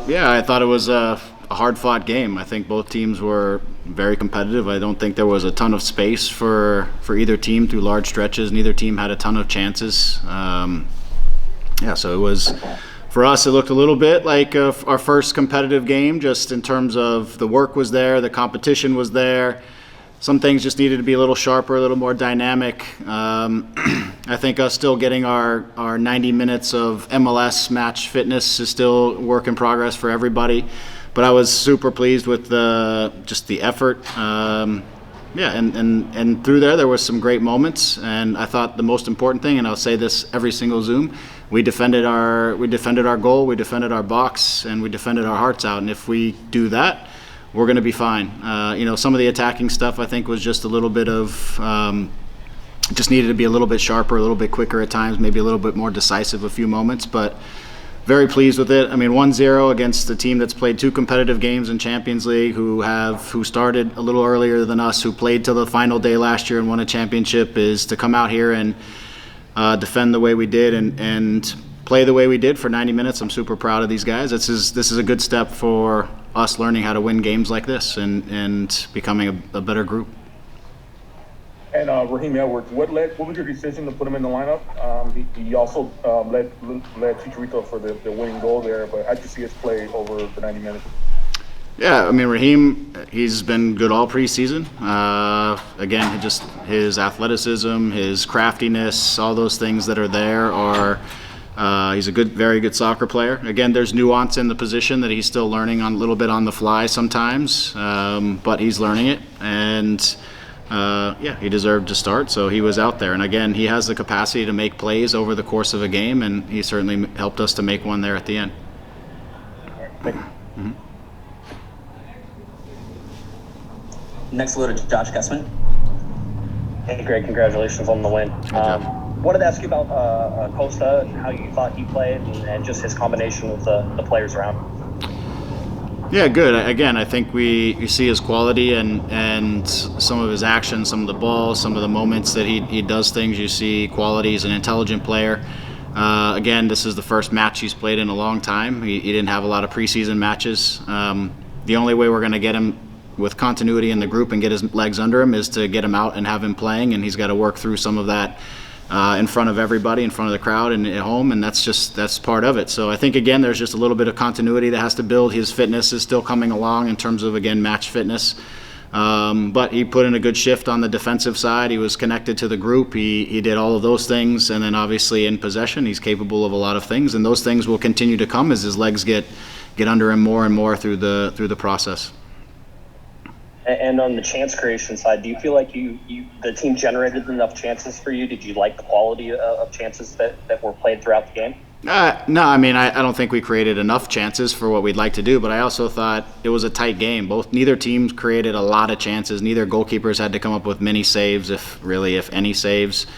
Yeah, I thought it was a hard-fought game. I think both teams were very competitive. I don't think there was a ton of space for either team through large stretches. Neither team had a ton of chances. So it was, for us, it looked a little bit like our first competitive game, just in terms of the work was there, the competition was there. Some things just needed to be a little sharper, a little more dynamic. I think us still getting our 90 minutes of MLS match fitness is still a work in progress for everybody. But I was super pleased with just the effort. And through there was some great moments. And I thought the most important thing, and I'll say this every single Zoom, we defended our goal, we defended our box, and we defended our hearts out. And if we do that, we're going to be fine. Some of the attacking stuff I think was just a little bit of, just needed to be a little bit sharper, a little bit quicker at times, maybe a little bit more decisive a few moments, but very pleased with it. I mean, 1-0 against a team that's played 2 competitive games in Champions League, who started a little earlier than us, who played till the final day last year and won a championship, is to come out here and defend the way we did and play the way we did for 90 minutes. I'm super proud of these guys. This is a good step for us learning how to win games like this and becoming a better group. And Raheem Edwards, what was your decision to put him in the lineup? He also led Chicharito for the winning goal there, but how'd you see his play over the 90 minutes? Yeah, I mean, Raheem, he's been good all preseason. Again, just his athleticism, his craftiness, all those things that are there are. He's a very good soccer player. Again, there's nuance in the position that he's still learning on a little bit on the fly sometimes, but he's learning it. And he deserved to start, so he was out there. And again, he has the capacity to make plays over the course of a game, and he certainly helped us to make one there at the end. Thank you. Mm-hmm. Next, we'll go to Josh Gussman. Hey, Greg, congratulations on the win. Wanted to ask you about Costa and how you thought he played and just his combination with the players around him. Yeah, good. Again, I think you see his quality and some of his actions, some of the balls, some of the moments that he does things. You see quality. He's an intelligent player. Again, this is the first match he's played in a long time. He didn't have a lot of preseason matches. The only way we're going to get him with continuity in the group and get his legs under him is to get him out and have him playing, and he's got to work through some of that in front of everybody, in front of the crowd and at home, and that's part of it. So I think, again, there's just a little bit of continuity that has to build. His fitness is still coming along in terms of, again, match fitness. But he put in a good shift on the defensive side. He was connected to the group. He did all of those things, and then obviously in possession, he's capable of a lot of things, and those things will continue to come as his legs get under him more and more through the process. And on the chance creation side, do you feel like the team generated enough chances for you? Did you like the quality of chances that were played throughout the game? No, I mean, I don't think we created enough chances for what we'd like to do, but I also thought it was a tight game. Neither team created a lot of chances. Neither goalkeepers had to come up with many saves, if any saves.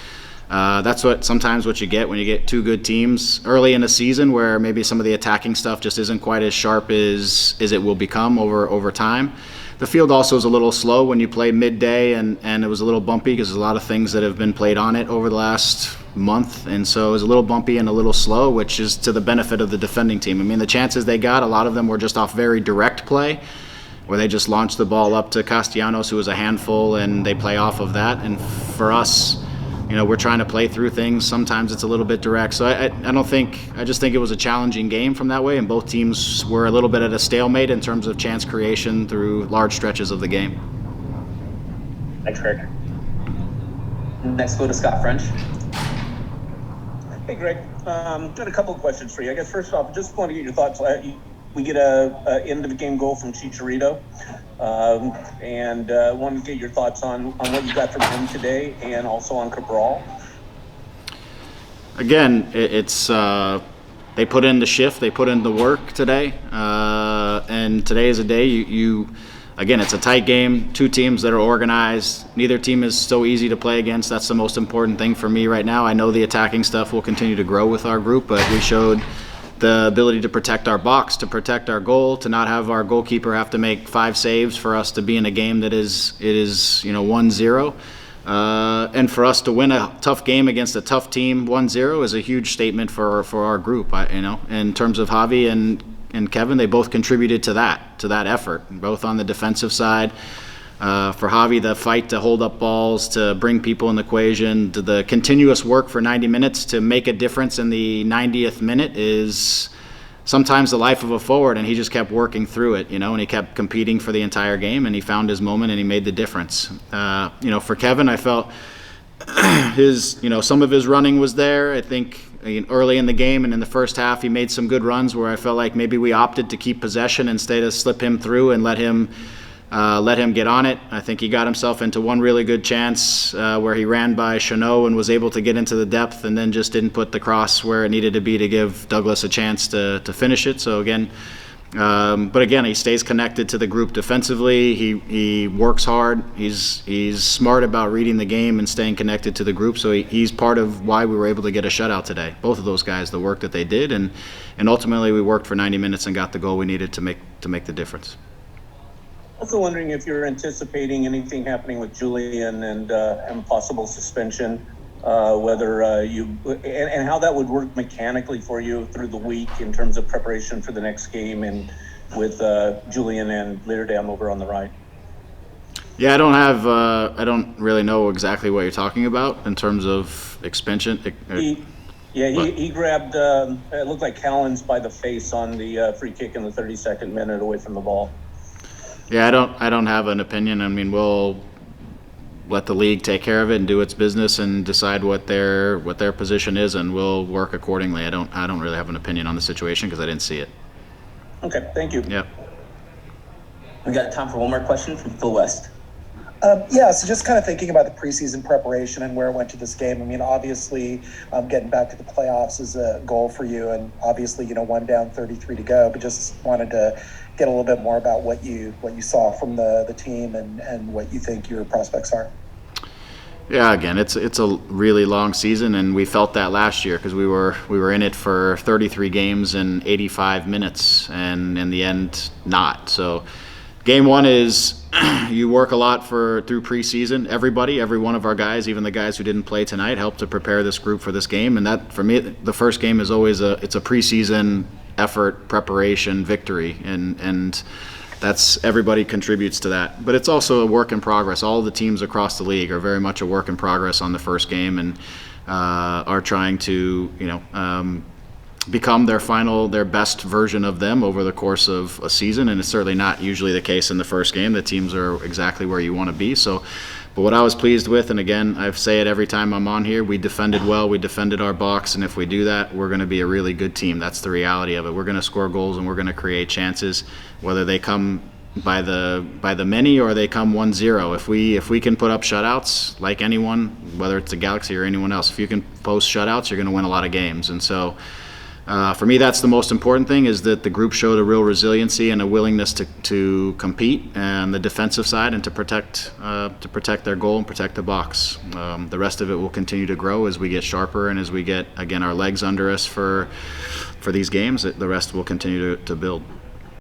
That's sometimes what you get when you get 2 good teams early in a season, where maybe some of the attacking stuff just isn't quite as sharp as it will become over time. The field also is a little slow when you play midday, and it was a little bumpy because there's a lot of things that have been played on it over the last month, and so it was a little bumpy and a little slow, which is to the benefit of the defending team. I mean, the chances they got, a lot of them were just off very direct play, where they just launched the ball up to Castellanos, who was a handful, and they play off of that. And for us, we're trying to play through things. Sometimes it's a little bit direct. So I just think it was a challenging game from that way, and both teams were a little bit at a stalemate in terms of chance creation through large stretches of the game. Thanks, Greg. Next, go to Scott French. Hey, Greg. Got a couple of questions for you. I guess first off, just want to get your thoughts. We get a end of the game goal from Chicharito, and wanted to get your thoughts on what you got from him today, and also on Cabral. Again, it's they put in the shift, they put in the work today, and today is a day you again, it's a tight game, 2 teams that are organized. Neither team is so easy to play against. That's the most important thing for me right now. I know the attacking stuff will continue to grow with our group, but we showed the ability to protect our box, to protect our goal, to not have our goalkeeper have to make 5 saves for us to be in a game that is 1-0. And for us to win a tough game against a tough team 1-0 is a huge statement for our group. In terms of Javi and and Kevin, they both contributed to that effort, both on the defensive side. For Javi, the fight to hold up balls, to bring people in the equation, to the continuous work for 90 minutes to make a difference in the 90th minute is sometimes the life of a forward, and he just kept working through it, and he kept competing for the entire game, and he found his moment, and he made the difference. For Kevin, I felt some of his running was there. I think early in the game and in the first half, he made some good runs where I felt like maybe we opted to keep possession instead of slip him through and let him get on it. I think he got himself into one really good chance where he ran by Chanot and was able to get into the depth, and then just didn't put the cross where it needed to be to give Douglas a chance to finish it. So again, he stays connected to the group defensively. He works hard. He's smart about reading the game and staying connected to the group. So he's part of why we were able to get a shutout today. Both of those guys, the work that they did, and ultimately we worked for 90 minutes and got the goal we needed to make the difference. Also wondering if you're anticipating anything happening with Julian and possible suspension, whether and how that would work mechanically for you through the week in terms of preparation for the next game, and with Julian and Leerdam over on the right. Yeah, I don't really know exactly what you're talking about in terms of expansion. He grabbed, it looked like Callens by the face on the free kick in the 32nd minute away from the ball. Yeah, I don't have an opinion. I mean, we'll let the league take care of it and do its business and decide what their position is, and we'll work accordingly. I don't really have an opinion on the situation because I didn't see it. Okay, thank you. Yep. We got time for one more question from Phil West. So just kind of thinking about the preseason preparation and where it went to this game. I mean, obviously, getting back to the playoffs is a goal for you, and obviously, 1 down, 33 to go. But just wanted to get a little bit more about what you saw from the team and what you think your prospects are. Yeah, again, it's a really long season, and we felt that last year because we were in it for 33 games and 85 minutes, and in the end, not. So, game one is you work a lot through preseason. Every one of our guys, even the guys who didn't play tonight, helped to prepare this group for this game. And that, for me, the first game is always it's a preseason effort, preparation, victory, and that's, everybody contributes to that. But it's also a work in progress. All the teams across the league are very much a work in progress on the first game, and are trying to become their best version of them over the course of a season, and it's certainly not usually the case in the first game. The teams are exactly where you want to be. So, but what I was pleased with, and again, I say it every time I'm on here, we defended well, we defended our box, and if we do that, we're going to be a really good team. That's the reality of it. We're going to score goals and we're going to create chances, whether they come by the many or they come 1-0. If we can put up shutouts like anyone, whether it's the Galaxy or anyone else, if you can post shutouts, you're going to win a lot of games. And so, for me, that's the most important thing, is that the group showed a real resiliency and a willingness to compete on the defensive side and to protect their goal and protect the box. The rest of it will continue to grow as we get sharper and as we get, again, our legs under us for these games. The rest will continue to build.